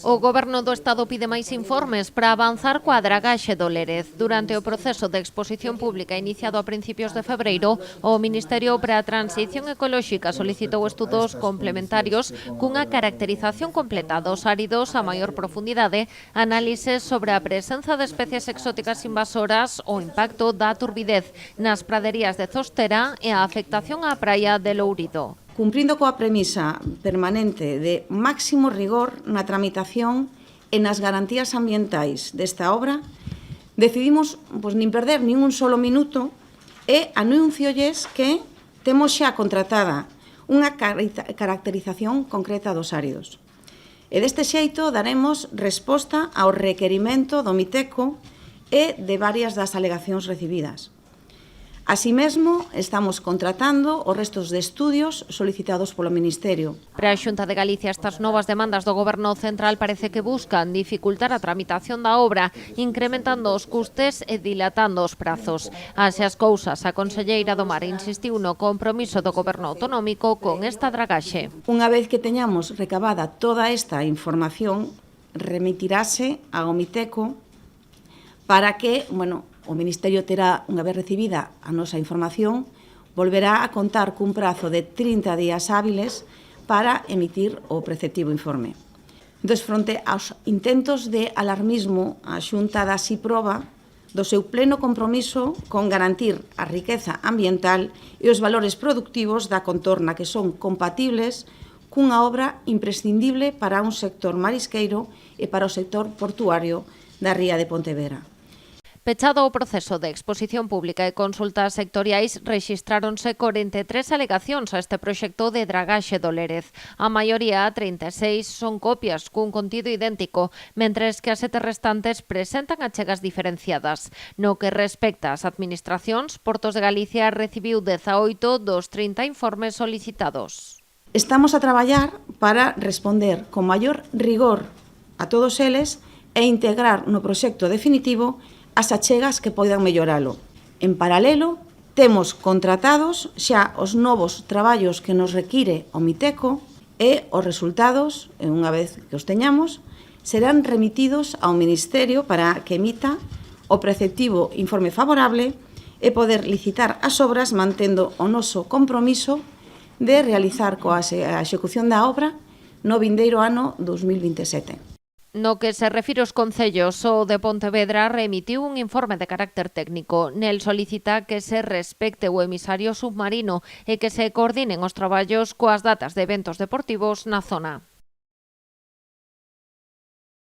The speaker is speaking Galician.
O Goberno do Estado pide máis informes para avanzar coa dragaxe do Lérez. Durante o proceso de exposición pública iniciado a principios de febreiro, o Ministerio para a Transición Ecolóxica solicitou estudos complementarios cunha caracterización completa dos áridos a maior profundidade, análises sobre a presenza de especies exóticas invasoras, o impacto da turbidez nas praderías de Zostera e a afectación á praia de Lourido. Cumprindo coa premisa permanente de máximo rigor na tramitación e nas garantías ambientais desta obra, decidimos nin perder nin un solo minuto e anunciolles que temos xa contratada unha caracterización concreta dos áridos. E deste xeito daremos resposta ao requerimento do Miteco e de varias das alegacións recibidas. Así mesmo, estamos contratando os restos de estudios solicitados polo Ministerio. Para a Xunta de Galicia, estas novas demandas do Goberno Central parece que buscan dificultar a tramitación da obra, incrementando os custes e dilatando os prazos. Así as cousas, a conselleira do Mar insistiu no compromiso do Goberno autonómico con esta dragaxe. Unha vez que teñamos recabada toda esta información, remitirase ao Miteco para que, o Ministerio terá, unha vez recibida a nosa información, volverá a contar cun prazo de 30 días hábiles para emitir o preceptivo informe. Entón, fronte aos intentos de alarmismo, a Xunta dá así proba do seu pleno compromiso con garantir a riqueza ambiental e os valores productivos da contorna que son compatibles cunha obra imprescindible para un sector marisqueiro e para o sector portuario da ría de Pontevedra. Pechado o proceso de exposición pública e consultas sectoriais, rexistráronse 43 alegacións a este proxecto de dragaxe do Lérez. A maioría, 36, son copias cun contido idéntico, mentres que as 7 restantes presentan achegas diferenciadas. No que respecta ás administracións, Portos de Galicia recibiu 18 dos 30 informes solicitados. Estamos a traballar para responder con maior rigor a todos eles e integrar no proxecto definitivo as achegas que poidan melloralo. En paralelo, temos contratados xa os novos traballos que nos require o Miteco e os resultados, unha vez que os teñamos, serán remitidos ao Ministerio para que emita o preceptivo informe favorable e poder licitar as obras mantendo o noso compromiso de realizar coa execución da obra no vindeiro ano 2027. No que se refire aos concellos, o de Pontevedra remitiu un informe de carácter técnico. Nel solicita que se respecte o emisario submarino e que se coordinen os traballos coas datas de eventos deportivos na zona.